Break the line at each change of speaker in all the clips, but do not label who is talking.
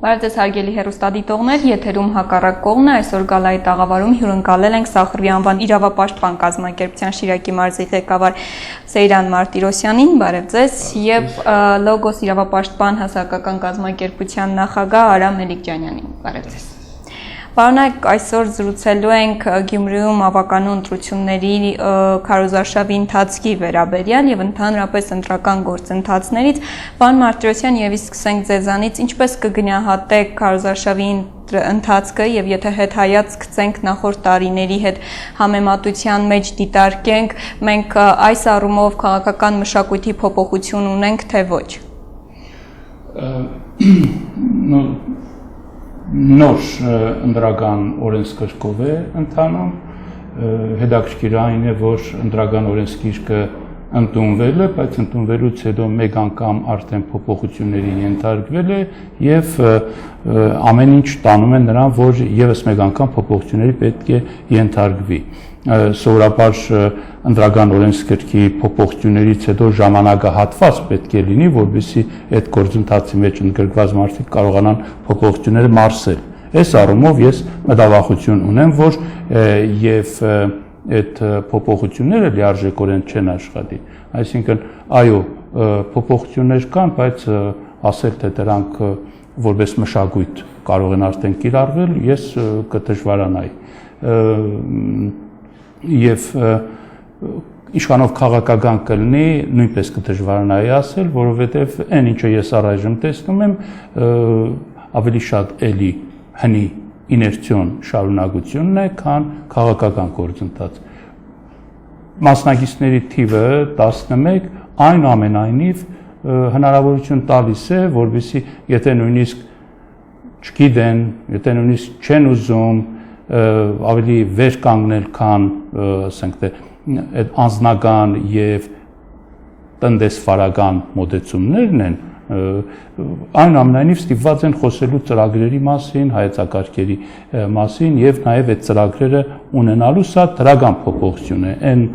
Բարև ձեզ հարգելի հեռուստադիտողներ, եթերում հակառակ կողմն է, այսօր գալայի տաղավարում հյուրընկալել ենք Սախրվի անվան իրավապաշտպան կազմակերպության Շիրակի մարզի ղեկավար Սեյրան Մարտիրոսյանին, բարև ձեզ, եւ Լոգոս իրավապաշտպան հասարակական կազմակերպության նախագահ Արամ Մելիքյանյանին, բարև ձեզ։ Պարոնայք, այսօր զրուցելու ենք Գյումրիում ավականու ընտրությունների քարոզարշավի ընթացքի վերաբերյալ եւ ընդհանրապես ընտրական գործընթացներից։ Պարոն Մարտիրոսյան, եւ սկսենք ձեզանից, ինչպես կգնահատեք քարոզարշավի ընթացքը եւ եթե հետհայացք գցենք նախորդ տարիների հետ համեմատության մեջ դիտարկենք, մենք այս առումով քաղաքական մշակույթի փոփոխություն ունենք, թե ոչ։
Նոր ընդրական օրենսգիրքով է ընթանում, հետաքրքիր այն է, որ ընդրական օրենսգիրքը ընդունվել է, բայց ընդունվելուց հետո մեկ անգամ արդեն փոփոխությունների ենթարկվել է եւ ամեն ինչ տանում է նրան, որ եւս մեկ անգամ փոփոխությունների պետք է ենթարկվի։ Սովորաբար ընդրական օրենսգիրքի փոփոխություններից հետո ժամանակահատված պետք է լինի, որովհետեւ այդ գործընթացի մեջ ընդգրկված մարդիկ կարողանան փոփոխությունները մարսել։ Այս առումով ես մտավախություն ունեմ, որ եւ այդ փոփոխությունները լիարժեքորեն չեն աշխատի։ Այսինքն, այո, փոփոխություններ կան, բայց ասել թե դրանք որպես մշակույթ կարող են արդեն կիրառվել, ես կդժվարանայի։ Եվ իշխանով քաղաքական կլինի, նույնպես կդժվարանայի ասել, որովհետև այն ինչը ես առայժմ տեսնում եմ, ավելի շատ էլի հնի իներցիոն շարունակությունն է, քան քաղաքական գործընթաց։ Մասնակիցների թիվը 11, այնուամենայնիվ հնարավորություն տալիս է, որովհետեւ եթե նույնիսկ չգիտեն, եթե նույնիսկ չեն ուզում ավելի վեր կանգնել, քան ասենք թե այդ անձնական եւ տնտեսվարական մոտեցումներն են, այնուամենայնիվ ստիպված են խոսելու ծրագրերի մասին, հայեցակարգերի մասին եւ նաեւ այդ ծրագրերը ունենալու սա դրական փոփոխություն է, այն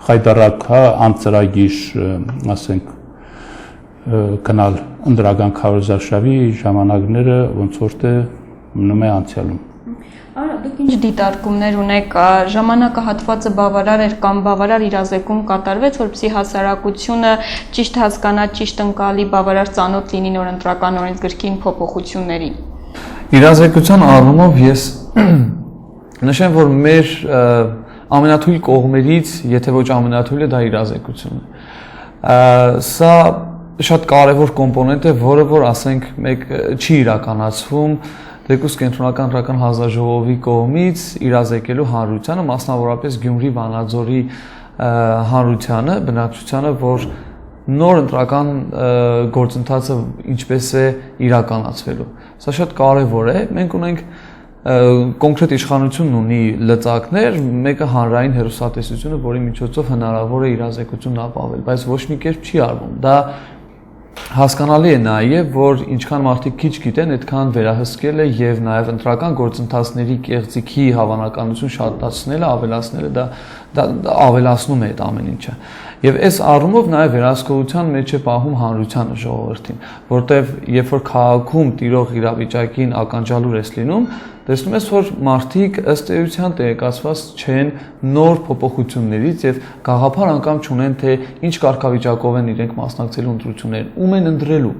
խայտարակ անծրագիր, ասենք գնալ ընդրական քարոզարշավի ժամանակները ոնց որ թե մնում է անցյալում։
Արա, դուք ինչ դիտարկումներ ունեք, ժամանակահատվածը բավարար էր կամ բավարար իրազեկում կատարվեց, որպեսզի հասարակությունը ճիշտ հասկանա, ճիշտ ընկալի, բավարար ծանոթ լինի նոր ընտրական օրենսգրքին փոփոխություններին։
Իրազեկության առումով ես նշեմ, որ մեր ամենաթույլ կողմերից, եթե ոչ ամենաթույլը, դա իրազեկությունն է։ Սա շատ կարևոր կոմպոնենտ է, որը որ ասենք մեկ չի իրականացվում Դեկուս կենտրոնական ընտրական հանձնաժողովի կողմից իրազեկելու հանրությանը, մասնավորապես Գյումրի Վանաձորի հանրությանը, բնակչությանը, որ նոր ընտրական գործընթացը ինչպես է իրականացվելու։ Սա շատ կարևոր է։ Մենք ունենք կոնկրետ իշխանությունն ունի լծակներ, մեկը հանրային հեռուստատեսությունը, որի միջոցով հնարավոր է իրազեկությունն ապավել, բայց ոչ մի կերպ չի արվում։ Դա հասկանալի է նաև, որ ինչքան մարդիկ քիչ գիտեն, այդքան վերահսկելը եւ նաև ընտրական գործընթացների կեղծիքի հավանականություն շատացնելը, ավելացնելը դա ավելացնում է այդ ամեն ինչը։ Եվ այս առումով նաև վերահսկողության մեջ է պահում հանրությանը ժողովրդին, որտեվ երբ որ քաղաքում տիրող իրավիճակին ականջալուր ես լինում, տեսնում ես, որ մարդիկ ըստ էության տեղեկացված չեն նոր փոփոխություններից եւ գաղափար անգամ չունեն, թե ինչ կարգավիճակով են իրենք մասնակցելու ընտրություններին, ում են ընտրելու։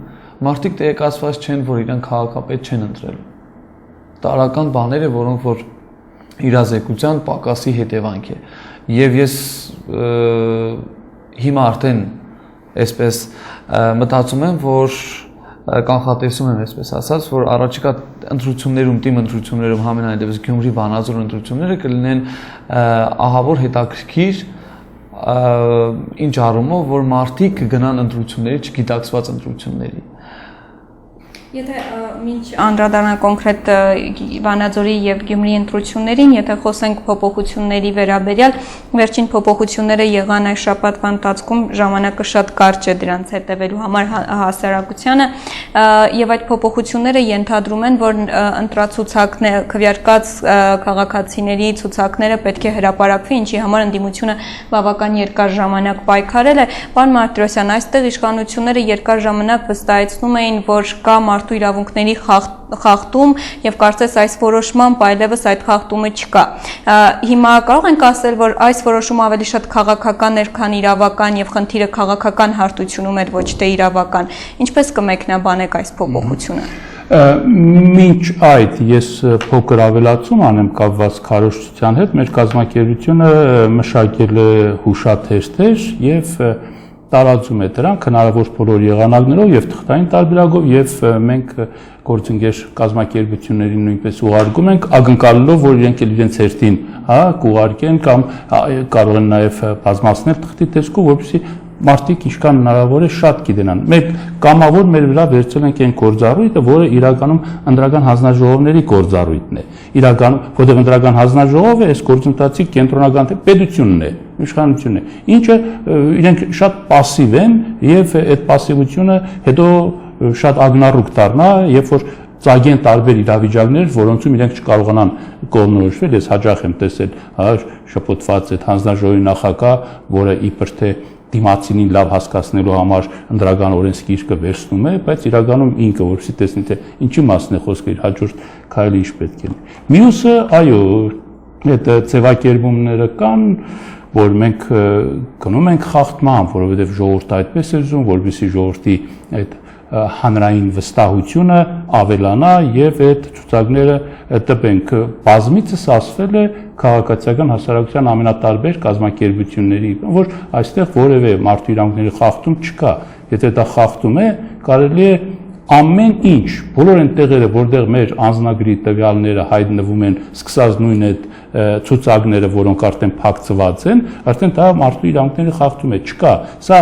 Մարդիկ տեղեկացված չեն, որ իրենք քաղաքապետ չեն ընտրելու։ Տարական բաներ է, որոնք որ իրազեկության պակասի հետևանք է։ Եվ ես հիմա արդեն այսպես մտածում եմ, որ կանխատեսում եմ այսպես ասած, որ առաջիկա ընտրություններում, թիմ ընտրություններում համենայնդեպս Գյումրի Վանաձոր ընտրությունները կլինեն ահավոր հետաքրքիր, ինչ առումով, որ մարդիկ կգնան ընտրությունների, չգիտակցված ընտրությունների։
Եթե մինչ անդրադառնանք կոնկրետ Վանաձորի եւ Գյումրի ընտրություններին, եթե խոսենք փոփոխությունների վերաբերյալ, վերջին փոփոխությունները եղան այս շաբաթվա ընթացքում, ժամանակը շատ կարճ է դրանց հետևելու համար հասարակությանը, եւ այդ փոփոխությունները ենթադրում են, որ ընտրացուցակները, քվեարկած քաղաքացիների ցուցակները պետք է հրապարակվի, ինչի համար ընդդիմությունը բավական երկար ժամանակ պայքարել է։ Պարոն Մարտիրոսյան, այստեղ իշխանությունները երկար ժամանակ վստահեցնում էին, որ կա մարդու իրավունքների խախտում եւ կարծես այս որոշմամբ այլևս այդ խախտումը չկա։ Հիմա կարող ենք ասել, որ այս որոշումը ավելի շատ քաղաքական էր, քան իրավական եւ խնդիրը քաղաքական հարթությունում էր, ոչ թե իրավական։ Ինչպես կմեկնաբանեք այս փոփոխությունը։
Մինչ այդ ես փոքր ավելացում անեմ կապված քարոզչության հետ, մեր կազմակերպությունը մշակել է հուշաթերթեր եւ տարածում է դրանք հնարավոր բոլոր եղանակներով եւ թղթային տարբերակով եւ մենք գործընկեր կազմակերպություններին նույնպես ուղարկում ենք ակնկալելով որ իրենք իրենց հերթին կուղարկեն կամ կարող են նաեւ բազմացնել թղթի տեսքով որպեսզի մարդիկ ինչքան հնարավոր է շատ գիտենան։ Մենք կամավոր մեր վրա վերցրել ենք այն գործառույթը, որը իրականում ընտրական հանձնաժողովների գործառույթն է։ Իրականում, որտեղ ընտրական հանձնաժողովը այս գործընթացի կենտրոնական պետությունն է, իշխանությունն է, ինչը իրենք շատ пассив են եւ այդ пассивությունը հետո շատ ագնառուկ դառնա, երբ որ ծագեն տարբեր իրավիճակներ, որոնցում իրենք չկարողանան կողմնորոշվել, ես հաճախ եմ տեսել շփոթված այդ հանձնաժողովի նախագահ, որը իբր թե դիմացինին լավ հասկացնելու համար ընտրական օրենսգիրքը վերցնում է, բայց իրականում ինքը որպեսզի տեսնի թե ինչի մասն է խոսքը իր հաջորդ քայլը ինչ պետք է լինի։ Մյուսը, այո, այդ ձևակերպումները կան, որ մենք գնում ենք խախտման, որովհետև ժողովուրդը այդպես է ուզում, որպեսզի ժողովրդի այդ հանրային վստահությունը ավելանա եւ այդ ցուցակները տպենք բազմիցս ասվել է քաղաքացիական հասարակության ամենատարբեր կազմակերպությունների որ այստեղ որևէ մարդու իրավունքների խախտում չկա եթե դա խախտում է կարելի է ամեն ինչ բոլոր այն տեղերը որտեղ մեր անձնագրի տվյալները հայտնվում են սկսած նույն այդ ցուցակները որոնք արդեն փակցված են արդեն դա մարդու իրավունքների խախտում է չկա սա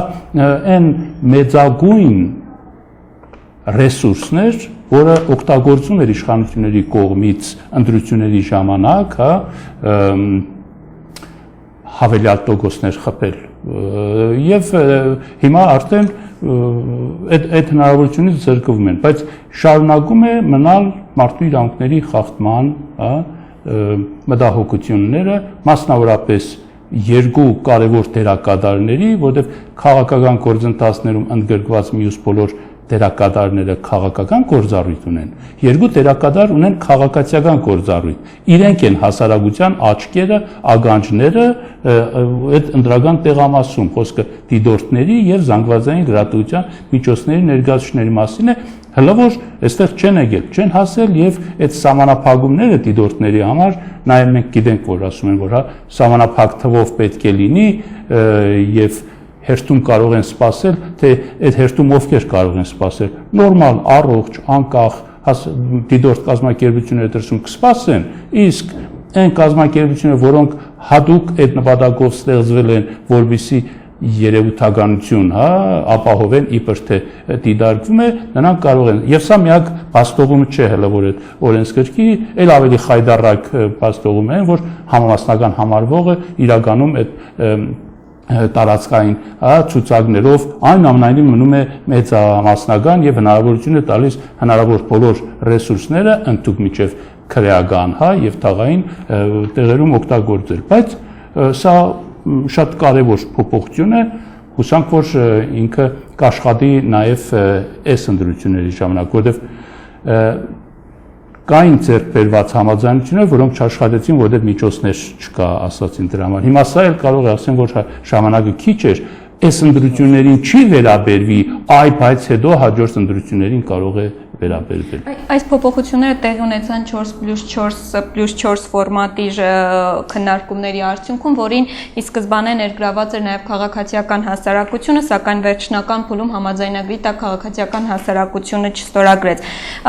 այն մեծագույն ռեսուրսներ, որը օգտագործում էր իշխանությունների կողմից ընտրությունների ժամանակ, հավելյալ տոկոսներ խփել։ Եվ հիմա արդեն այդ հնարավորությունից զրկվում են, բայց շարունակում է մնալ մարդու իրավունքների խախտման մտահոգությունները, մասնավորապես երկու կարևոր դերակատարների, որտեղ քաղաքական գործընթացներում ընդգրկված մյուս բոլոր դերակատարները քաղաքական գործառույթ ունեն, երկու դերակատար ունեն քաղաքացիական գործառույթ։ Իրենք են հասարակության աչքերը, ագանջները այդ ընտրական տեղամասում, խոսքը դիտորդների եւ զանգվածային լրատվության միջոցների ներկայացուցիչների մասին է, հələ որ այստեղ չեն եկել, չեն հասել եւ այդ սահմանափակումները դիտորդների համար, նաեւ մենք գիտենք, որ ասում են, որ հա սահմանափակ թվով պետք է լինի եւ հերթում կարող են սպասել, թե այդ հերթում ովքեր կարող են սպասել, նորմալ, առողջ, անկախ, դիտորդ կազմակերպությունները դրսում կսպասեն, իսկ այն կազմակերպությունները, որոնք հատուկ այդ նպատակով ստեղծվել են, որպեսզի երևութականություն, ապահովեն իբր թե դիտարկվում է, նրանք կարող են, եւ սա միակ բաստողումը չէ, հələ որ այդ օրենսգրքի, այլ ավելի խայդառակ բաստողում են, որ համամասնական համարվողը իրականում այդ տարածքային ցուցակներով այնուամենայնիվ մնում է մեծամասնական եւ հնարավորություն է տալիս հնարավոր բոլոր ռեսուրսները ընդհանուր միջև քրեական եւ թաղային տեղերում օգտագործել բայց սա շատ կարեւոր փոփոխություն է հուսանք որ ինքը կաշխատի նաեւ այս ընտրությունների ժամանակ որովհետեւ կային ձեռք բերված համաձայնություններ, որոնք չաշխատեցին, որովհետև միջոցներ չկա, ասացին դրա համար։ Հիմա սա էլ կարող է ասեն, որ ժամանակը քիչ էր, այս ընտրություններին չի վերաբերվի, բայց հետո հաջորդ ընտրություններին կարող է վերաբերվել։
Այս փոփոխությունները տեղի ունեցան 4+4 ֆորմատի քննարկումների արդյունքում, որին ի սկզբանե ներգրաված էր նաև քաղաքացիական հասարակությունը, սակայն վերջնական փուլում համաձայնագրի տակ քաղաքացիական հասարակությունը չստորագրեց։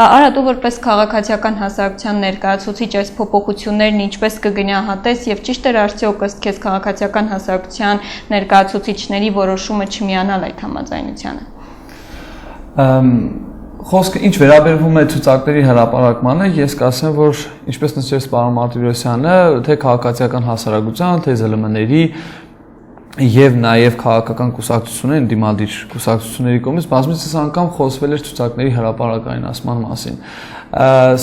Արա դու որպես քաղաքացիական հասարակության ներկայացուցիչ այս փոփոխություններն ինչպես կգնահատես եւ ճիշտ էր արդյոք ըստ քեզ քաղաքացիական հասարակության ներկայացուցիչների որոշումը չմիանալ այդ համաձայնությանը։
Խոսքը ինչ վերաբերվում է ցուցակների հրապարակմանը, ես կասեմ, որ ինչպես նշեց պարոն Մարտիրոսյանը, թե քաղաքացիական հասարակության, թե ԶԼՄ-ների եւ նաեւ քաղաքական կուսակցությունների, ընդդիմադիր կուսակցությունների կողմից բազմիցս անգամ խոսվել էր ցուցակների հրապարակայնացման մասին։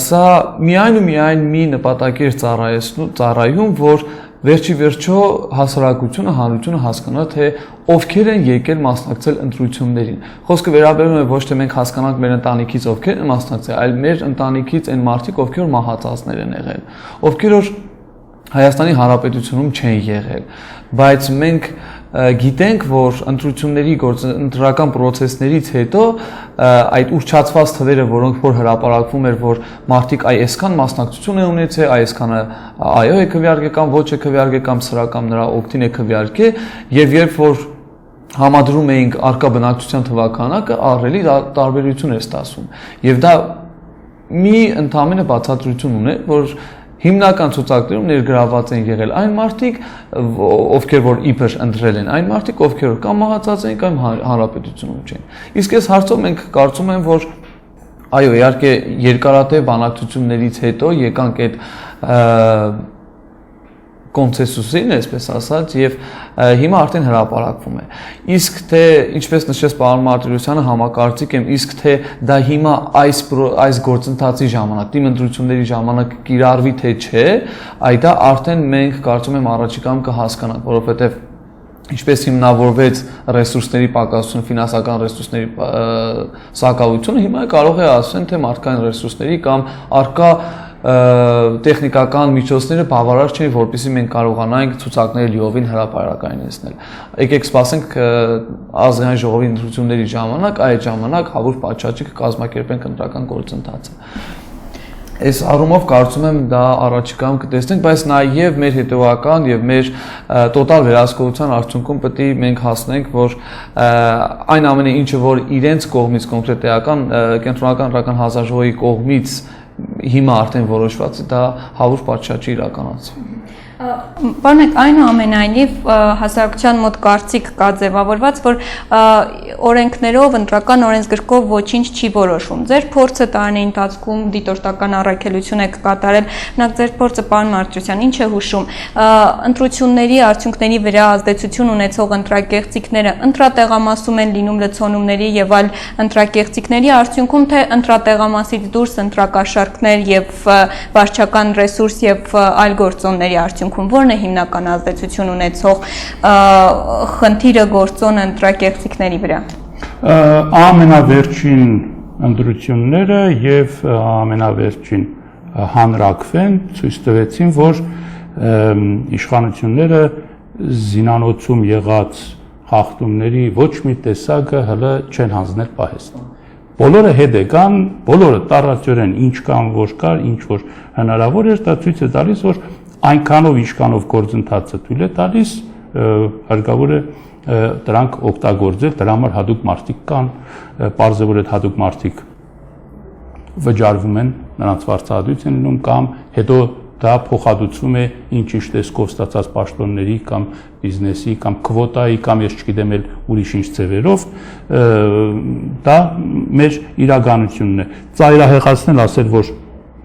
Սա միայն ու միայն մի նպատակ էր ծառայում, որ վերջի վերջո հասարակությունը, հանրությունը հասկանա, թե ովքեր են եկել մասնակցել ընտրություններին։ Խոսքը վերաբերում է ոչ թե մենք հասկանանք մեր ընտանիքից ովքեր են մասնակցել, այլ մեր ընտանիքից այն մարդիկ, ովքեր մահացածներ են եղել, ովքեր որ Հայաստանի Հանրապետությունում չեն եղել, բայց մենք գիտենք, որ ընտրությունների ընտրական process-ներից հետո այդ ուռճացված թվերը, որոնք որ հրապարակվում էր, որ մարդիկ այսքան մասնակցություն են ունեցել, այսքանը այո է քվեարկել կամ ոչ է քվեարկել կամ սրա կամ նրա օգտին է քվեարկել, եւ երբ որ համադրում էինք արկա բնակչության թվականակը, ահռելի տարբերություն է ստացվում։ Եվ դա մի ընդհանուր բացատրություն ունի, որ հիմնական ցուցակներում ներգրաված են եղել այն մարդիկ, ովքեր որ իբր ընտրել են, այն մարդիկ, ովքեր կամ մահացած են, կամ հանրապետությունում չեն։ Իսկ այս հարցով մենք կարծում եմ, որ այո, իհարկե երկարատև բանակցություններից հետո եկանք այդ կոնսենսուսին, այսպես ասած, եւ հիմա արդեն հրապարակվում է։ Իսկ թե ինչպես նշեց պարոն Մարտիրոսյանը, համակարծիք եմ, իսկ թե դա հիմա այս գործընթացի ժամանակ, թիմ ընտրությունների ժամանակ կիրառվի թե չէ, այդ դա արդեն մենք կարծում եմ առաջիկայում կհասկանանք, որովհետեւ ինչպես հիմնավորվեց ռեսուրսների պակասությունը, ֆինանսական ռեսուրսների սակավությունը, հիմա կարող է ասեն, թե մարդկային ռեսուրսների կամ արկա տեխնիկական միջոցները բավարար չեն, որպեսզի մենք կարողանանք ցուցակները լիովին հրապարակայնացնել։ Եկեք սպասենք ազգային ժողովի ընտրությունների ժամանակ, այդ ժամանակ հավուր պատշաճի կկազմակերպենք ընտրական գործընթացը։ Այս առումով կարծում եմ դա առաջիկայում կտեսնենք, բայց նաև մեր հետևական եւ մեր տոտալ վերահսկողության արդյունքում պետք է մենք հասնենք, որ այն ամենը ինչը որ իրենց կողմից կոնկրետ տեղական կենտրոնական ընտրական հանձնաժողովի կողմից հիմա արդեն որոշված է, դա հավուր պատշաճի իրականացվում։
Պարոն, այնուամենայնիվ հասարակության մոտ կարծիք կա ձևավորված, որ օրենքներով, ընտրական օրենսգրքով ոչինչ չի որոշվում։ Ձեր փորձը տարիների ընթացքում դիտորդական առաքելություն եք կատարել, մենակ ձեր փորձը, պարոն Մարտիրոսյան, ինչ է հուշում։ Ընտրությունների արդյունքների վրա ազդեցություն ունեցող ընտրակեղծիքները ընտրատեղամասում են լինում լցոնումների եւ այլ ընտրակեղծիքների արդյունքում, թե ընտրատեղամասից դուրս ընտրակաշառքներ եւ վարչական ռեսուրս եւ այլ գործոնների արդյունքում որն է հիմնական ազդեցություն ունեցող խնդիրը գործոն ընտրակեղծիքների վրա։
Ամենավերջին ընտրությունները եւ ամենավերջին հանրակրվեն ցույց տվեցին, որ իշխանությունները զինանոցում եղած խախտումների ոչ մի տեսակը հələ չեն հանձնել պահեստին։ Բոլորը հետ եկան, բոլորը տարածորեն ինչ կան, ոչ կար, ինչ որ հնարավոր էր, դա ցույց է տալիս, որ այնքանով ինչքանով գործընթացը թույլ է տալիս, հարկավոր է դրանք օգտագործել, դրա համար հատուկ մարդիկ կան, պարզվոր այդ հատուկ մարդիկ վճարվում են, նրանց վարձահատույց են լինում կամ հետո դա փոխհատուցվում է ինչ-ինչ տեսքով ստացած պաշտոնների կամ բիզնեսի կամ քվոտայի կամ ես չգիտեմ էլ ուրիշ ինչ ձևերով, դա մեր իրականությունն է։ Ծայրահեղացնել ասել, որ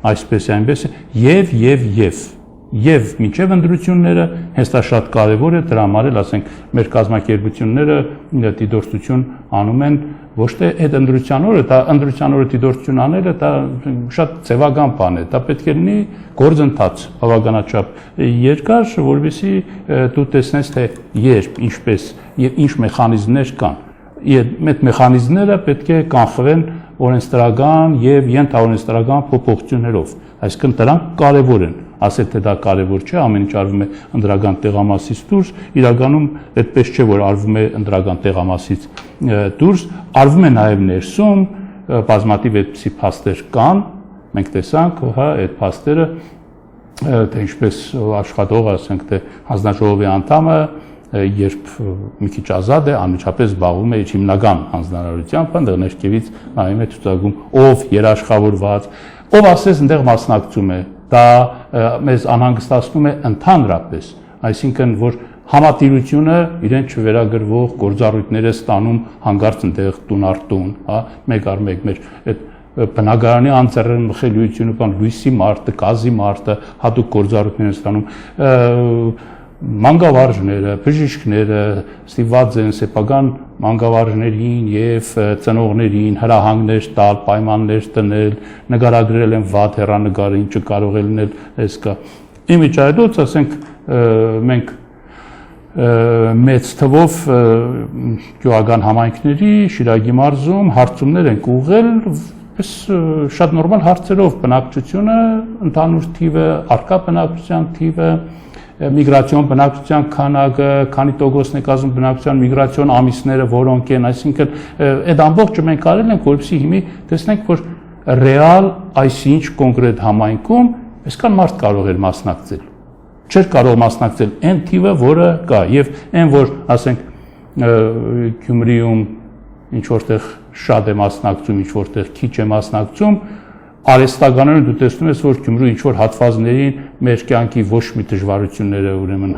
այսպես է, այնպես է, եւ մինչև ընտրությունները հենց դա շատ կարևոր է, դրա համար էլ ասենք մեր կազմակերպությունները դիտորդություն անում են ոչ թե այդ ընտրության օրը, դա ընտրության օրը դիտորդություն անելը դա շատ ձևական բան է, դա պետք է լինի գործընթաց բավականաչափ երկար, որովհետեւ դու տեսնես թե երբ, ինչպես եւ ինչ մեխանիզմներ կան։ Այդ մեխանիզմները պետք է կանխվեն օրենսդրական եւ ենթաօրենսդրական փոփոխություններով, այսինքն դրանք կարևոր են։ Ասել թե դա կարևոր չէ, ամեն ինչ արվում է ընտրական տեղամասից դուրս, իրականում այդպես չէ, որ արվում է ընտրական տեղամասից դուրս, արվում է նաև ներսում, բազմաթիվ այդպիսի փաստեր կան, մենք տեսանք, հա, այդ փաստերը, թե ինչպես աշխատող, ասենք, թե հանձնաժողովի անդամը, երբ մի քիչ ազատ է, անմիջապես զբաղվում է իր հիմնական հանձնարարությամբ, այնտեղ ներքևից նայում է ցուցակում, ով երաշխավորված, ով ասես այնտեղ մասնակցում է, դա մեզ անհանգստացնում է ընդհանրապես, այսինքն որ համատիրությունը իրեն չվերագրվող գործառույթներ է ստանում հանգարց այնտեղ տուն առ տուն, հա, մեկ առ մեկ մեր այդ բնակարանի անձեռնխելիությունը կամ լույսի մարտը, գազի մարտը հատուկ գործառույթներ են ստանում, մանկավարժները, բժիշկները ստիպված են սեփական մանկավարժներին եւ ծնողներին հրահանգներ տալ, պայմաններ տնել, նկարագրել են վատ հեռանկարը, ինչը կարող է լինել, այս կա իմիջայլոց, ասենք մենք մեծ թվով գյուղական համայնքների Շիրակի մարզում հարցումներ ենք ուղղել, պես շատ նորմալ հարցերով բնակչությունը, ընդհանուր թիվը, արկա բնակչության թիվը, միգրացիոն բնակչության քանակը, քանի տոկոսն է կազմում բնակչության միգրացիոն ամիսները, որոնք են, այսինքն այդ ամբողջը մենք արել ենք, որպեսզի հիմի տեսնենք, որ ռեալ այսինչ կոնկրետ համայնքում այսքան մարդ կարող էր մասնակցել։ Չէր կարող մասնակցել այն թիվը, որը կա, եւ այն, որ ասենք Գյումրիում ինչ որտեղ շատ է մասնակցում, ինչ որտեղ քիչ է մասնակցում, արհեստականորեն դու տեսնում ես, որ Գյումրու ինչ որ հատվածներին մեր կյանքի ոչ մի դժվարությունները ուրեմն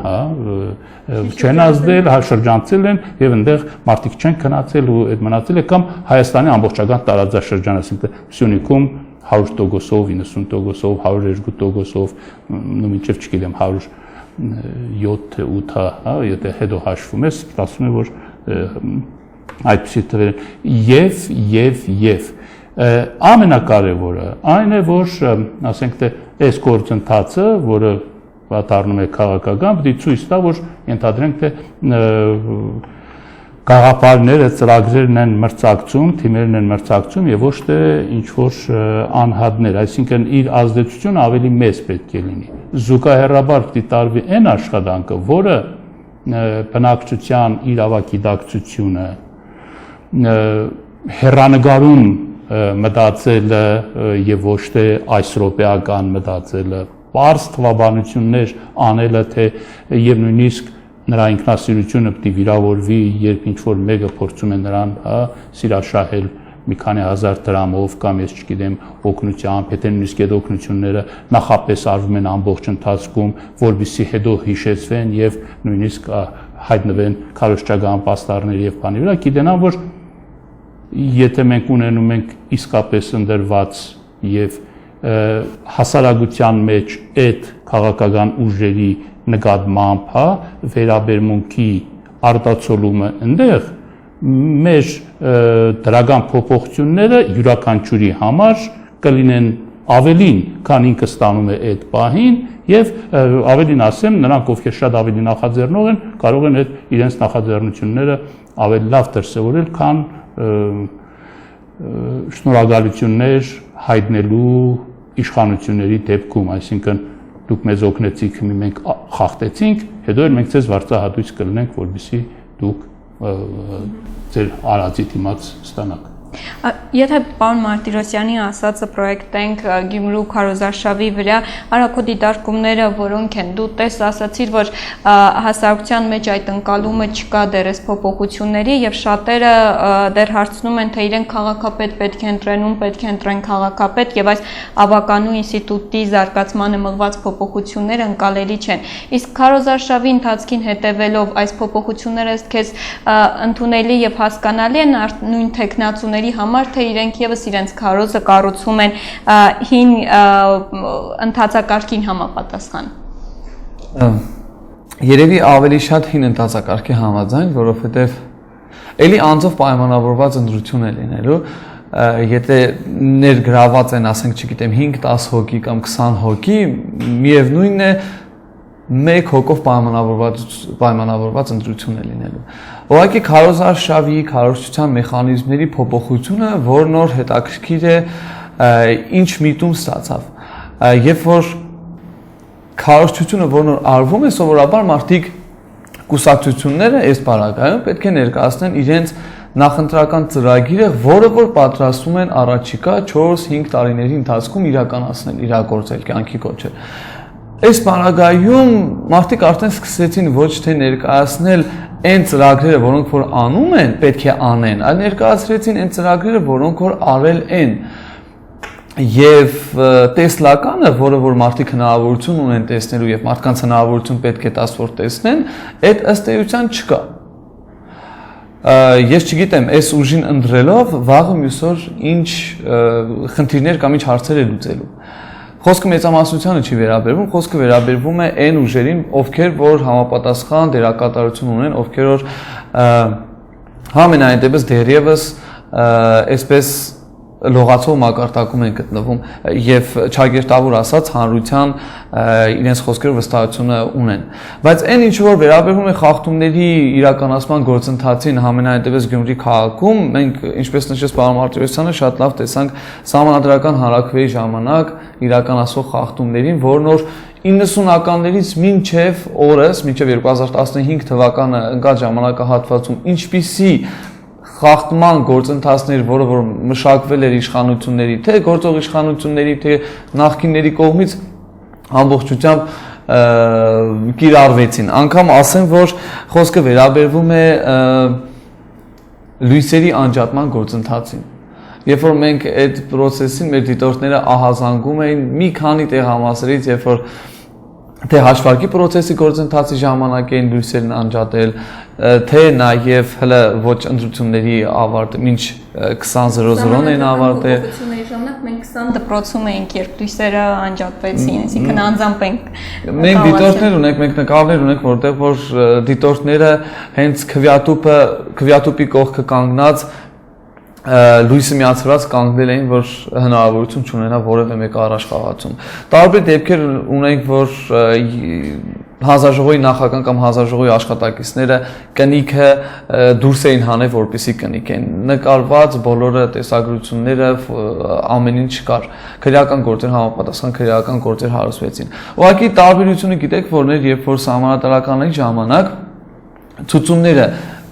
չեն ազդել, շրջանցել են եւ այնտեղ մարդիկ չեն քնացել ու այդ մնացել է կամ Հայաստանի ամբողջական տարածաշրջանը, ասենք Սյունիքում 100%-ով, 90%-ով, 102%-ով, նույն մինչև չգիտեմ 107-8, հա, եթե հետո հաշվում ես, ասում եմ, որ այդպիսի թվեր եւ ամենակարևորը այն է, որ ասենք թե այս գործընթացը, որը դառնում է քաղաքական, պետք է ցույց տա, որ ենթադրենք թե գաղափարները, ծրագրերն են մրցակցում, թիմերն են մրցակցում եւ ոչ թե ինչ որ անհատներ, այսինքն իր ազդեցությունը ավելի մեծ պետք է լինի։ Զուգահեռաբար պետք է տարվի այն աշխատանքը, որը բնակչության իրավագիտակցությունը հեռանկարում մտածելը եւ ոչ թե այսրոպեական մտածելը, բարձ թվաբանություններ անելը, թե եւ նույնիսկ նրա ինքնասիրությունը պետք է վիրավորվի, երբ ինչ որ մեկը փորձում է նրան սիրաշահել մի քանի հազար դրամով կամ ես չգիտեմ օգնությամբ, եթե նույնիսկ այդ օգնությունները նախապես արվում են ամբողջ ընթացքում, որովհետեւ հետո հիշեցվեն եւ նույնիսկ հայտնվեն քարոզչական պաստառների եւ բանի վրա, գիտենան, որ եթե մենք ունենում ենք իսկապես ընդրված եւ հասարակության մեջ այդ քաղաքական ուժերի նկատմամբ, հա, վերաբերմունքի արտացոլումը այնտեղ մեր դրական փոփոխությունները յուրաքանչյուրի համար կլինեն ավելին, քան ինքը ստանում է այդ պահին եւ ավելին ասեմ, նրանք ովքեր շատ ավելի նախաձեռնող են, կարող են այդ իրենց նախաձեռնությունները ավելի լավ դրսևորել, քան շնորհակալություններ հայտնելու իշխանությունների դեպքում, այսինքն դուք մեզ օգնեցիք, մենք խախտեցինք, հետո էլ մենք ձեզ վարձահատույց կլինենք, որպեսզի դուք ձեր արածի դիմաց ստանաք։
Եթե պարոն Մարտիրոսյանի ասածը պրոյեկտենք Գյումրու քարոզարշավի վրա, արագ դիտարկումները որոնք են, դու ասացիր, որ հասարակության մեջ այդ ընկալումը չկա դեռ այս փոփոխությունների եւ շատերը դեռ հարցնում են, թե իրենք քաղաքապետ պետք է ընտրեն, պետք է ընտրեն քաղաքապետ եւ այս ավականու ինստիտուտի զարգացմանը մղված փոփոխությունները ընկալելի չեն։ Իսկ քարոզարշավի ընթացքին հետևելով այս փոփոխությունները քեզ ընդունելի եւ հասկանալի են նույն տեխնացուների համար, թե իրենք եւս իրենց քարոզը կառուցում են հին ընթացակարգին համապատասխան։
Երևի ավելի շատ հին ընթացակարգի համաձայն, որովհետեւ էլի անձով պայմանավորված ընտրություն է լինելու, եթե ներգրաված են, ասենք, չգիտեմ, 5-10 հոգի կամ 20 հոգի, միևնույնն է մեկ հոգով պայմանավորված ընտրություն է լինելու։ Ուղղակի քարոզարշավի, քարոզչության մեխանիզմների փոփոխությունը, որ նոր հետաքրքիր է, ինչ միտում ստացավ։ Երբ որ քարոզչությունը որ նոր արվում է, սովորաբար մարդիկ կուսակցությունները այս բaragայում պետք է ներկայացնեն իրենց նախընտրական ծրագիրը, որը որ պատրաստում են առաջիկա 4-5 տարիների ընթացքում իրականացնել, իրագործել, կյանքի կոչել։ Այս բaragայում մարդիկ արդեն սկսեցին ոչ թե ներկայացնել այն ծրագրերը, որոնք որ անում են, պետք է անեն, այլ ներկայացրեցին այն ծրագրերը, որոնք որ արել են։ Եվ տեսլականը, որը որ մարդիկ հնարավորություն ունեն տեսնելու եւ մարդկանց հնարավորություն պետք է տաս որ տեսնեն, այդ ըստ էության չկա։ Ես չգիտեմ, այս ուժին ընտրելով վաղը մյուսօր ինչ խնդիրներ կամ ինչ հարցեր է լուծելու։ Խոսքը մեծամասնությանը չի վերաբերվում, խոսքը վերաբերվում է այն ուժերին, ովքեր որ համապատասխան դերակատարություն ունեն, ովքեր որ համենայն դեպս դեռևս այսպես լողացող մակարդակում են գտնվում եւ ճագերտավոր ասած հանրության իրենց խոսքերը վստահությունը ունեն բայց այն ինչ որ վերաբերում է խախտումների իրականացման գործընթացին համենայնդեպս Գյումրի քաղաքում մենք ինչպես նշեց պարոն Մարտիրոսյանը շատ լավ տեսանք սահմանադրական հանրաքվեի ժամանակ իրականացող խախտումներին որն որ 90-ականներից մինչև օրս մինչև 2015 թվականը ընկած ժամանակահատվածում ինչպիսի խախտման գործընթացներ, որը որ մշակվել էր իշխանությունների, թե գործող իշխանությունների, թե նախկինների կողմից ամբողջությամբ կիրառվեցին։ Անգամ ասեմ, որ խոսքը վերաբերվում է լույսերի անջատման գործընթացին։ Երբ որ մենք այդ process-ին մեր դիտորդները ահազանգում էին մի քանի տեղամասերից, երբ որ թե հաշվարկի process-ի գործընթացի ժամանակ էին լույսերն անջատել, թե նաև հələ ոչ ընտրությունների ավարտ մինչ 20:00-ն էին ավարտել։
Ընտրությունների ժամանակ մենք 20 դպրոցում էինք, երբ լույսերը անջատվեցին, այսինքն անձամբ ենք։
Մենք դիտորդներ ունենք, մենք նկարներ ունենք, որտեղ որ դիտորդները հենց քվյատուպի կողքը կանգնած լույսը միացրած կանգնել էին, որ հնարավորություն չունենա որևէ մեկը առաջ խաղացում։ Տարբեր դեպքեր ունենք, որ հանձնաժողովի նախագահան կամ հանձնաժողովի աշխատակիցները կնիքը դուրս էին հանել, որպեսզի կնիկեն։ Նկարված բոլորը տեսագրությունները ամեն ինչ կար։ Քրեական գործեր համապատասխան քրեական գործեր հարուցվեցին։ Ուղղակի տարբերությունը գիտեք որն էր, երբ որ սահմանադրականների ժամանակ ցուցումները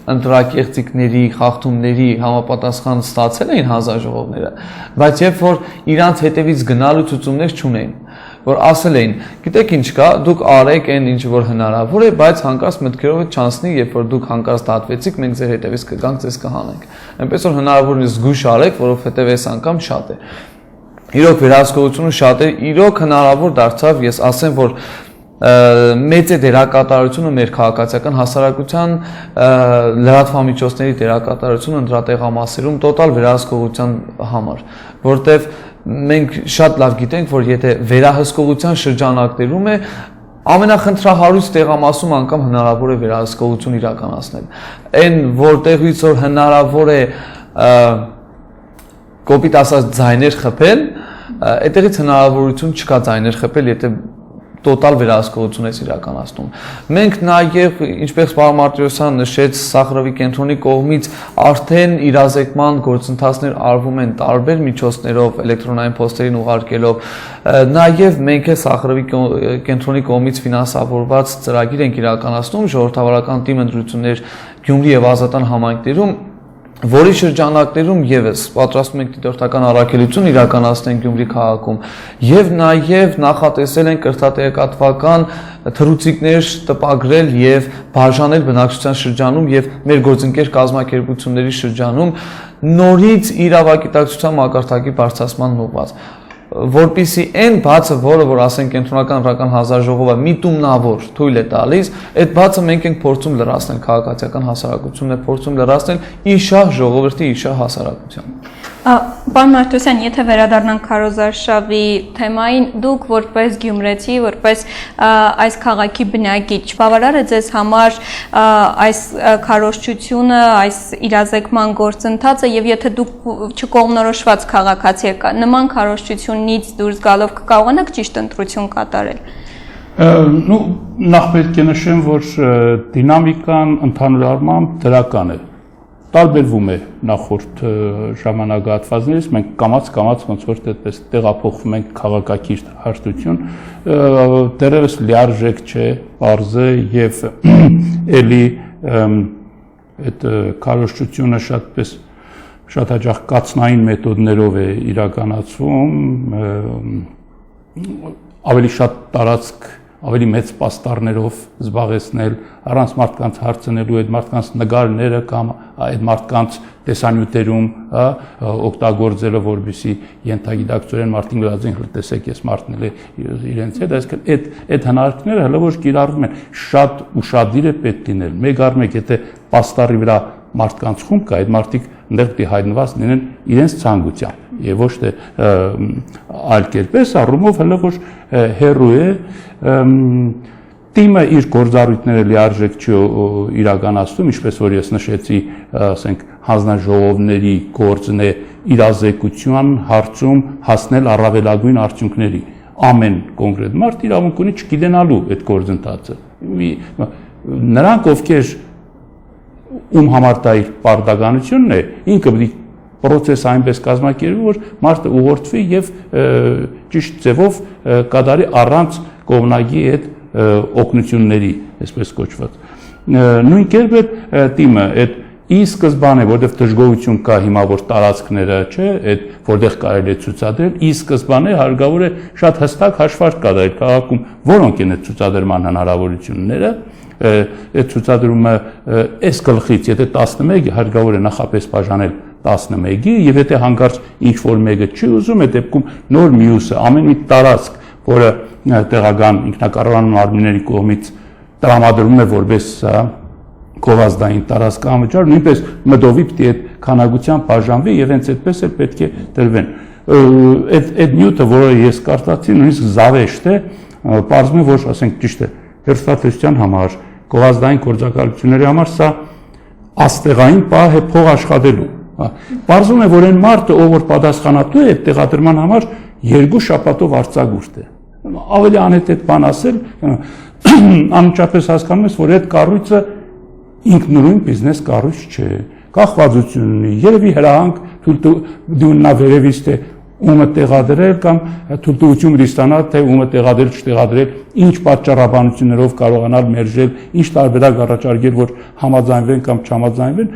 ընտրակեղծիքների, խախտումների համապատասխան ստացել էին հանձնաժողովները, բայց երբ որ իրանց հետևից գնալու ցուցումներ չունեին, որ ասել էին, գիտեք ինչ կա, դուք արեք այն ինչ որ հնարավոր է, բայց հանկարծ մտքերով չանցնի, երբ որ դուք հանկարծ դատվեցիք, մենք ձեր հետևից կգանք, ձեզ կհանենք։ Այնպես որ հնարավորինս զգույշ արեք, որովհետև այս անգամ շատ է։ Իրոք վերահսկողությունը շատ է, իրոք հնարավոր դարձավ, ես ասեմ, որ մեծ է դերակատարությունը մեր քաղաքացիական հասարակության լրատվամիջոցների դերակատարությունը ընտրատեղամասերում տոտալ վերահսկողության համար, որտեվ մենք շատ լավ գիտենք, որ եթե վերահսկողության շրջանակներում է ամենախնդրահարույց տեղամասում անգամ հնարավոր է վերահսկողություն իրականացնել։ Այն որտեղից որ հնարավոր է կոպիտ ասած ձայներ խփել, այդտեղից հնարավորություն չկա ձայներ խփել, եթե տոտալ վերահսկողություն է իրականացնում։ Մենք նաև, ինչպես պարոն Մարտիրոսյանը նշեց, Սախարովի կենտրոնի կողմից արդեն իրազեկման գործընթացներ արվում են տարբեր միջոցներով, էլեկտրոնային փոստերին ուղարկելով։ Նաև մենք է Սախարովի կենտրոնի կողմից ֆինանսավորված ծրագիր ենք իրականացնում ժողովրդավարական թիմ ընտրություններ Գյումրի եւ Ազատան համայնքներում, որի շրջանակներում եւս պատրաստում ենք դիտորդական առաքելություն իրականացնենք Գյումրի քաղաքում եւ նաեւ նախատեսել են կրթատեղեկատվական թռուցիկներ տպագրել եւ բաժանել բնակչության շրջանում եւ մեր գործընկեր կազմակերպությունների շրջանում նորից իրավագիտակցության մակարդակի բարձրացման ուղղված որպեսզի այն բացը, որը որ ասենք կենտրոնական հանրական հանձնաժողովը միտումնավոր թույլ է տալիս, այդ բացը մենք ենք փորձում լրացնել քաղաքացիական հասարակությունն է փորձում լրացնել իշահ ժողովրդի իշահ հասարակության։
Պարոն Մարտիրոսյան, եթե վերադառնանք քարոզարշավի թեմային, դուք որպես գյումրեցի, որպես այս քաղաքի բնակիչ, բավարար է ձեզ համար այս քարոզչությունը, այս իրազեկման գործընթացը եւ եթե դուք չկողմնորոշված քաղաքացի եք, նման քարոզչությունից դուրս գալով կկարողանաք ճիշտ ընտրություն կատարել։
Ну, նախ պետք է նշեմ, որ դինամիկան ընդհանուր առմամբ դրական է։ Տարբերվում է նախորդ ժամանակահատվածներից, մենք կամաց ոնց որ այդպես տեղափոխվում ենք քաղաքակիրթ հաշտություն, դեռևս լիարժեք չէ, պարզ է եւ էլի այդ քարոզչությունը շատ հաճախ կացնային մեթոդներով է իրականացվում, ավելի շատ տարածք ավելի մեծ պաստառներով զբաղեցնել, առանց մարդկանց հարցնելու, այդ մարդկանց նկարները կամ այդ մարդկանց տեսանյութերում, օգտագործելով, որպեսզի ենթագիտակցորեն մարդին լազին տեսեք, ես մարդն էլ իրենց հետ, այսինքն այդ հնարքները հələ ոչ կիրառվում են, շատ ուշադիր է պետք լինել, մեկ առ մեկ, եթե պաստառի վրա մարդկանց խումբ կա, այդ մարդիկ այնտեղ պիտի հայտնված լինեն իրենց ցանկությամբ եւ ոչ թե այլ կերպ է, առումով հələ որ հերոյ է թիմը իր գործառույթները լիարժեք չի իրականացնում, ինչպես որ ես նշեցի, ասենք հանձնաժողովների գործն է իրազեկության հարցում հասնել առավելագույն արդյունքների։ Ամեն կոնկրետ մարդ իրավունք ունի չգիտենալու այդ գործընթացը։ Նրանք, ովքեր ում համար դա իր պարտականությունն է, ինքը պետք է process այնպես կազմակերպի, որ մարդը ուղղորդվի եւ ճիշտ ձևով կատարի առանց կողմնակի այդ օգնությունների, այսպես կոչված։ Նույն կերպ է թիմը այդ ի սկզբանե, որտեղ դժգոհություն կա հիմա որ տարածքները, չէ, այդ որտեղ կարելի է ցուցադրել, ի սկզբանե հարկավոր է շատ հստակ հաշվարկ կատարել քաղաքում, որոնք են այդ ցուցադրման հնարավորությունները, այդ ցուցադրումը այս գլխից, եթե 11 հարկավոր է նախապես բաժանել 11-ի, եւ եթե հանկարծ ինչ որ մեկը չի ուզում, այդ դեպքում նոր մյուսը, ամեն մի տարածք, որը տեղական ինքնակառավարման մարմինների կողմից տրամադրվում է որպես գովազդային տարածքամիջար, նույնպես մտովի պետք է այդ քանակությամբ բաժանվի եւ հենց այդպես էլ պետք է դրվեն։ Այդ նյութը, որը ես կարդացի, նույնիսկ զավեշտ է, պարզվում է, որ ասենք ճիշտ է, հերոստատեսության համար, գովազդային գործակալությունների համար սա աստեղային պահ է փող աշխատելու։ Պարզվում է, որ այն մարդը, ով որ պատասխանատու է այդ տեղադրման համար, 2 շաբաթով արձակուրդ է։ Ավելի անհետ բան ասել, անմիջապես հասկանում ես, որ այդ կառույցը ինքնուրույն բիզնես կառույց չէ, կախվածություն ունի, երևի հրահանգ դուննա վերևից թե ումը տեղադրել կամ թույլտվություն ստանալ, թե ումը տեղադրել, չտեղադրել, ինչ պատճառաբանություններով կարողանալ մերժել, ինչ տարբերակ առաջարկել, որ համաձայնվեն կամ չհամաձայնվեն,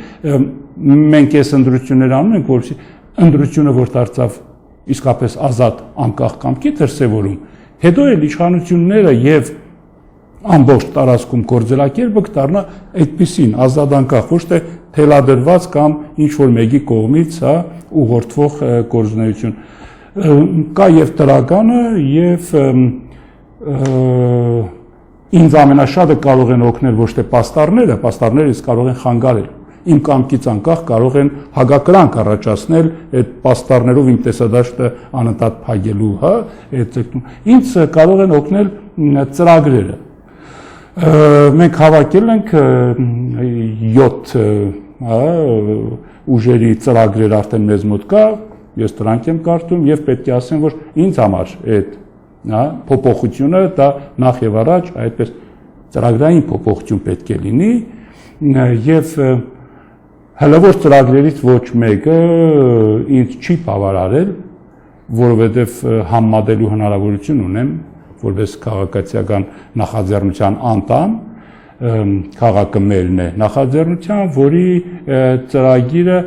մենք այս ընտրություններ անում ենք, որովհետեւ ընտրությունը որ դարձավ իսկապես ազատ անկախ կամքի դրսևորում, հետո էլ իշխանությունները եւ ամբողջ տարածքում գործելակերպը կդառնա այդպիսին ազատ անկախ, ոչ թե թելադրված կամ ինչ որ մեկի կողմից, հա, ուղղորդվող գործունեություն։ Կա եւ տրականը եւ ինձ ամենաշատը կարող են օգնել ոչ թե պաստառները իսկ կարող են խանգարել։ Իմ կամքից անկախ կարող են հագակրանք առաջացնել այդ պաստառներով իմ տեսադաշտը անընդհատ փակելու, հա, ինձ կարող են օգնել ծրագրերը։ Մենք հավաքել ենք 7 ուժերի ծրագրեր արդեն մեզ մոտ կա, ես դրանք եմ կարդում եւ պետք է ասեմ, որ ինձ համար այդ փոփոխությունը դա նախ եւ առաջ այդպես ծրագրային փոփոխություն պետք է լինի եւ հլավոր ծրագրերից ոչ մեկը ինձ չի բավարարել, որովհետեւ համեմատելու հնարավորություն ունեմ որպես քաղաքացիական նախաձեռնության անդամ, քաղաքը մերն է նախաձեռնության, որի ծրագիրը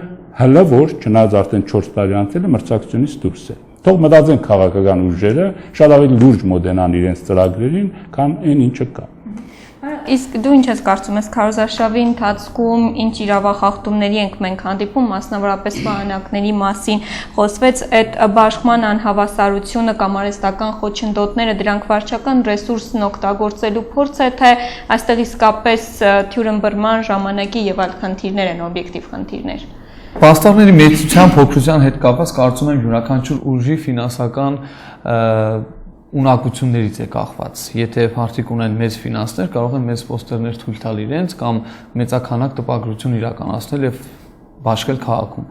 հլավոր, չնայած արդեն 4 տարի անցել է, մրցակցությունից դուրս է։ Թող մտածեն քաղաքական ուժերը, շատ ավելի լուրջ մոտենան իրենց ծրագրերին, քան այն ինչը կա։
Իսկ դու ինչ ես կարծում ես քարոզարշավի ընթացքում ինչ իրավախախտումների ենք մենք հանդիպում, մասնավորապես վահանակների մասին խոսվեց այդ բաշխման անհավասարությունը կամ արհեստական խոչընդոտները, դրանք վարչական ռեսուրսն օգտագործելու փորձ է, թե այստեղ իսկապես թյուրըմբռնման ժամանակի եւ այլ խնդիրներ են, օբյեկտիվ խնդիրներ։
Պաստառների մեծության փոքրության հետ կապված կարծում եմ յուրաքանչյուր ուժի ֆինանսական ունակություններից է կախված։ Եթե մարդիկ ունեն մեծ ֆինանսներ, կարող են մեծ պոստերներ թույլ տալ իրենց կամ մեծականակ տպագրություն իրականացնել եւ բաշխել քաղաքում։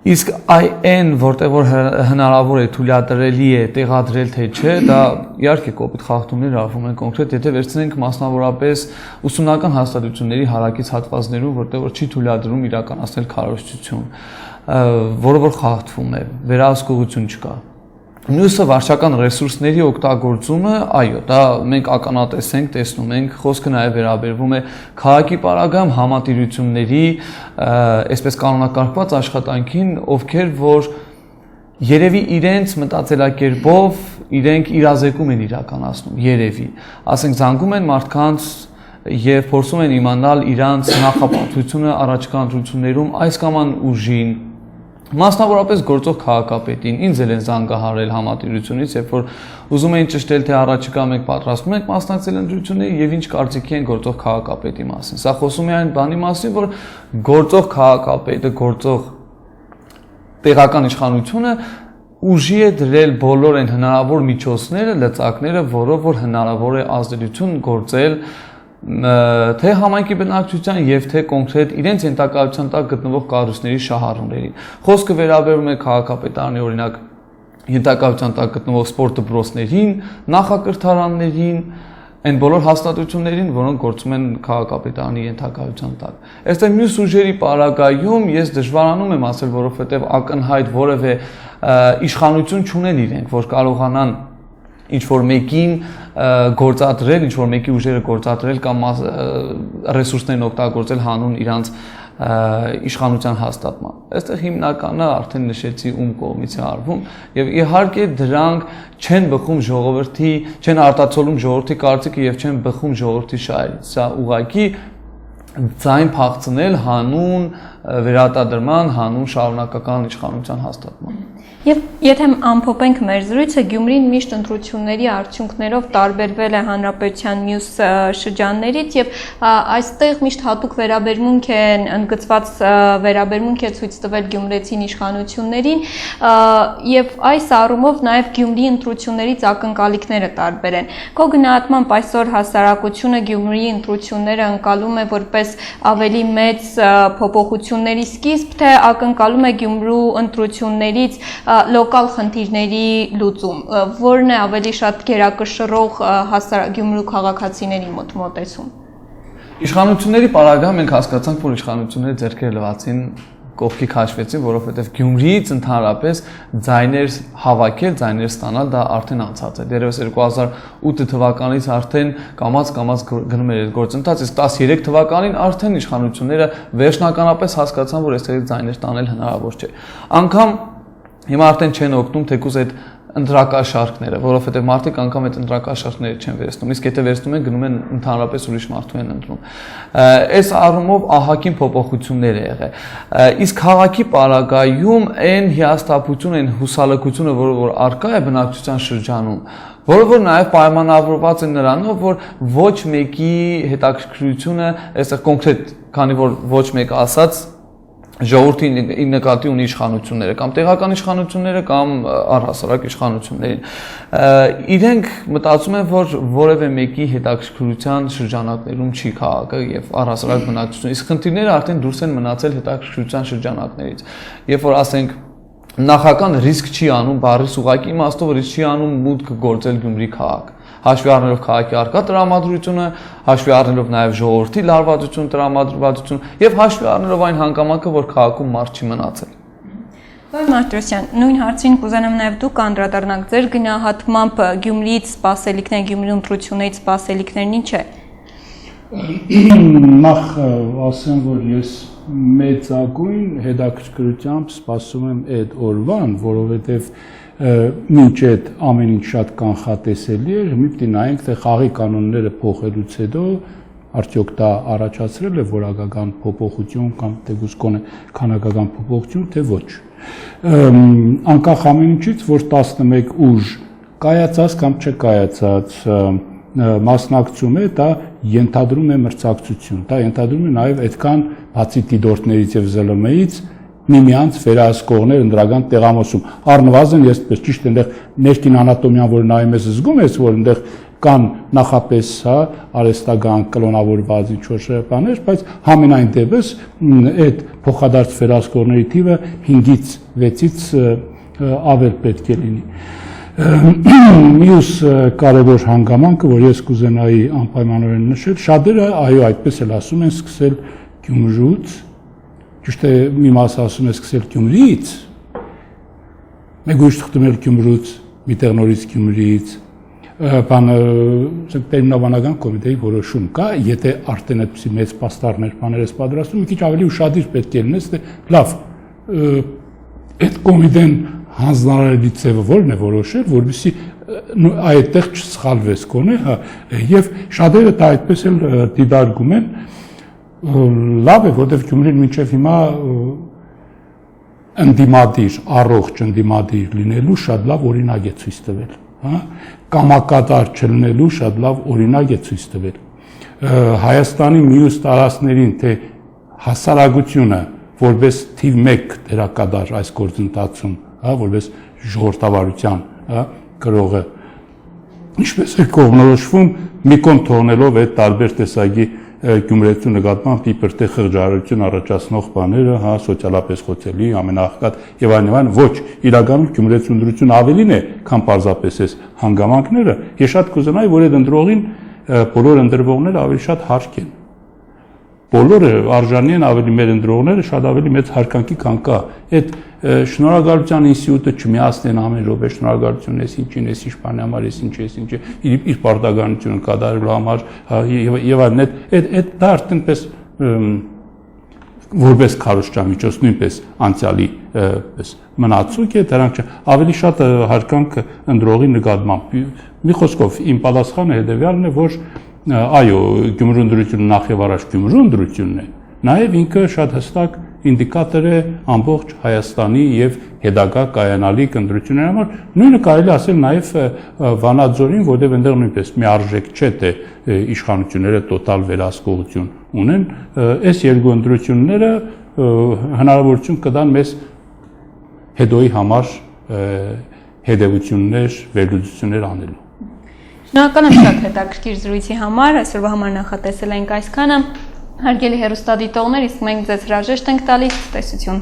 Իսկ այն, որտեղ որ հնարավոր է թույլատրելի է տեղադրել թե չէ, դա իհարկե կոպիտ խախտումներ արվում են կոնկրետ, եթե վերցնենք մասնավորապես ուսումնական հաստատությունների հարակից հատվածներում, որտեղ որ չի թույլատրում իրականացնել քարոզչություն, որը որ խախտվում է, վերահսկողություն չկա։ Մյուսը վարչական ռեսուրսների օգտագործումը, այո, դա մենք ականատես ենք, տեսնում ենք, խոսքը նաև վերաբերվում է քաղաքի պարագայում համատիրությունների, այսպես կանոնակարգված աշխատանքին, ովքեր որ երևի իրենց մտածելակերպով իրենք իրազեկում են իրականացնում, երևի, ասենք զանգում են մարդկանց եւ փորձում են իմանալ իրանց նախապատվությունը առաջկա ընտրություններում այս կամ այն ուժին Մասնավորապես գործող քաղաքապետին ինձ էլ են զանգահարել համատիրությունից, երբ որ ուզում էին ճշտել թե առաջիկա մենք պատրաստվում ենք մասնակցել ընտրությունների եւ ինչ կարծիքի են գործող քաղաքապետի մասին։ Սա խոսում է այն բանի մասին, որ գործող քաղաքապետը, գործող տեղական իշխանությունը ուժի է դրել բոլոր այն հնարավոր միջոցները, լծակները, որով որ հնարավոր է ազդեցություն գործել թե համայնքի բնակչության եւ թե կոնկրետ իրենց ենթակայության տակ գտնվող կառույցների շահառուներին։ Խոսքը վերաբերում է քաղաքապետարանի օրինակ ենթակայության տակ գտնվող սպորտ դպրոցներին, նախակրթարաններին, այն բոլոր հաստատություններին, որոնք գործում են քաղաքապետարանի ենթակայության տակ։ Այստեղ մյուս ուժերի պարագայում ես դժվարանում եմ ասել, որովհետեւ ակնհայտ որևէ իշխանություն չունեն իրենք, որ կարողանան ինչ-որ մեկին գործադրել, ինչ-որ մեկի ուժերը գործադրել կամ ռեսուրսներն օգտագործել հանուն իրանց իշխանության հաստատման։ Այստեղ հիմնականը արդեն նշեցի ում կողմից է արվում եւ իհարկե դրանք չեն բխում ժողովրդի, չեն արտացոլում ժողովրդի կարծիքը եւ չեն բխում ժողովրդի շահերից։ Սա ուղղակի ձայն փախցնել հանուն վերարտադրման, հանուն շարունակական իշխանության հաստատման։
Եվ եթե ամփոփենք մեր զրույցը, Գյումրին միշտ ընտրությունների արդյունքներով տարբերվել է հանրապետության մյուս շրջաններից եւ այստեղ միշտ հատուկ վերաբերմունք է ընդգծված վերաբերմունք է ցույց տվել գյումրեցին իշխանություններին եւ այս առումով նաեւ Գյումրիի ընտրություններից ակնկալիքները տարբեր են։ Քո գնահատմամբ այսօր հասարակությունը Գյումրիի ընտրությունները ընկալում է որպես ավելի մեծ փոփոխությունների սկիզբ, թե ակնկալում է Գյումրու ընտրություններից լոկալ խնդիրների լուծում, որն է ավելի շատ գերակշռող Գյումրու քաղաքացիների մոտեցում։
Իշխանությունների պարագայում մենք հասկացանք, որ իշխանությունները ձեռքերը լվացին, կողքի քաշվեցին, որովհետև Գյումրիից ընդհանրապես ձայներ հավաքել, ձայներ ստանալ դա արդեն անցած է։ Դեռևս 2008 թվականից արդեն կամաց գնում էր այդ գործընթացը, իսկ 13 թվականին արդեն իշխանությունները վերջնականապես հասկացան, որ այստեղից ձայներ ստանել հնարավոր չէ։ Անգամ հիմա արդեն չեն օգնում թեկուզ այդ ընտրակաշարքները, որովհետև մարդիկ անգամ այդ ընտրակաշարքները չեն վերցնում, իսկ եթե վերցնում են, գնում են ընդհանրապես ուրիշ մարդու են ընտրում։ Այս առումով ահագին փոփոխություններ է եղել։ Իսկ քաղաքի պարագայում այն հիասթափությունը, այն հուսալքությունը, որ արկա է բնակչության շրջանում, որը որ նաև պայմանավորված է նրանով, որ ոչ մեկի հետաքրքրությունը այստեղ կոնկրետ, քանի որ ոչ մեկը ասած ժողովրդի նկատի ունի իշխանությունները կամ տեղական իշխանությունները կամ առհասարակ իշխանություններին։ Իրենք մտածում են, որ որևէ մեկի հետաքրքրության շրջանակներում չի քաղաքը եւ առհասարակ բնակչությունը։ Իսկ խնդիրները արդեն դուրս են մնացել հետաքրքրության շրջանակներից։ Երբ որ ասենք նախական ռիսկ չի անում, բառից ուղղակի իմաստով ռիսկ չի անում մուտք գործել Գյումրի քաղաք։ Հաշվի առնելով քաղաքի արկա տրամադրությունը, հաշվի առնելով նաև ժողովրդի լարվածություն, տրամադրվածություն եւ հաշվի առնելով այն հանգամանքը, որ քաղաքում մարդ չի մնացել։
Պարոն Մարտիրոսյան, նույն հարցին կուզենամ նաև դուք անդրադառնաք ձեր գնահատմամբ Գյումրիից սպասելիքներ, Գյումրի ընտրություններից սպասելիքներն ինչ է։
Նախ ասեմ, որ ես մեծագույն հետաքրքրությամբ սպասում եմ այդ օրվան, որովհետև մինչ այդ ամեն ինչ շատ կանխատեսելի էր, մի պիտի նայենք, թե խաղի կանոնները փոխելուց հետո արդյոք դա առաջացրել է որակական փոփոխություն կամ թեկուզ կոնե քանակական փոփոխություն, թե ոչ։ Անկախ ամեն ինչից, որ 11 ուժ կայացած կամ չկայացած մասնակցում է, դա ենթադրում է մրցակցություն, դա ենթադրում է նաև այդքան բացի դիտորդներից եւ ԶԼՄ-ից միմյանց վերահսկողներ ընդրական տեղամասում։ Առնվազն ես ճիշտ այնտեղ ներքին անատոմիան, որ նայում ես, զգում ես, որ այնտեղ կան նախապես արհեստական կլոնավորված ինչ-որ բաներ, բայց համենայն դեպս այդ փոխադարձ վերահսկողների թիվը 5-ից 6-ից ավել պետք է լինի։ Մյուս կարևոր հանգամանքը, որ ես կուզենայի անպայմանորեն նշել, շատերը այո, այդպես էլ ասում են, սկսել Գյումրուց, ճիշտ է մի մասը ասում է սկսել Գյումրիից, մեկ ուրիշ թղթում էլ Գյումրուց, միտեղ նորից Գյումրիից, տերմինաբանական կոմիտեի որոշում կա, եթե արդեն այդպիսի մեծ պաստառներ բաներ ես պատրաստում, մի քիչ ավելի ուշադիր պետք է լինես, թե լավ, այդ կոմիտեն հանձնարարելի ձևը որն է որոշել, որովհետեւ այդտեղ չսխալվես կոնե, եւ շատերը դա այդպես էլ դիտարկում են, լավ է, որովհետեւ Գյումրին մինչեւ հիմա ընդդիմադիր, առողջ ընդդիմադիր լինելու շատ լավ օրինակ է ցույց տվել, հա, կամակատար չլինելու շատ լավ օրինակ է ցույց տվել։ Հայաստանի մյուս տարածքներին, թե հասարակությունը որպես թիվ 1 դերակատար այս գործընթացում, հա, որպես ժողովրդավարության, հա, գրողը ինչպես է կողմնորոշվում մի կողմ թողնելով այդ տարբեր տեսակի գյումրեցու նկատմամբ իբրտե խղճահարություն առաջացնող բաները, հա, սոցիալապես խոցելի, ամենաաղքատ եւ այլն, ոչ, իրականում գյումրեցու ընդրություն ավելին է, քան պարզապես այս հանգամանքները։ Ես շատ կուզենայի, որ այդ ընդրողին բոլոր ընդրվողները ավելի շատ հարգեն։ Բոլորը արժանի են ավելի մեր ընդրողները շատ ավելի մեծ հարկանքի քան կա։ Այդ շնորհակալության ինստիտուտը չմիացնեն ամեն րոպե շնորհակալություն ես ինչին, ես ինչ բանի համար, ես ինչ, իր պարտականությունը կատարելու համար, եւ այլն, այդ դա արդեն պես որպես քարոզչամիջոց նույնպես անցյալի պես մնացուկ է, դրանք ավելի շատ հարկանք ընդրողի նկատմամբ։ Մի խոսքով իմ պատասխանը հետեւյալն է, որ այո, Գյումրու ընդրությունը նախ եւ առաջ Գյումրու ընդրությունն է, նաեւ ինքը շատ հստակ ինդիկատոր է ամբողջ Հայաստանի եւ հետագա կայանալիք ընդրությունների համար։ Նույնը կարելի ասել նաեւ Վանաձորին, որտեղ այնտեղ նույնպես մի արժեք չէ, թե իշխանությունները տոտալ վերահսկողություն ունեն, այս երկու ընդրությունները հնարավորություն կտան մեզ հետոյի համար հետևություններ, վերլուծություններ անելու։
Շնորհակալ եմ շատ հետաքրքիր զրույցի համար, այսօրվա համար նախատեսել ենք այսքանը։ Հարգելի հեռուստադիտողներ, իսկ մենք ձեզ հրաժեշտ ենք տալիս, տեսություն։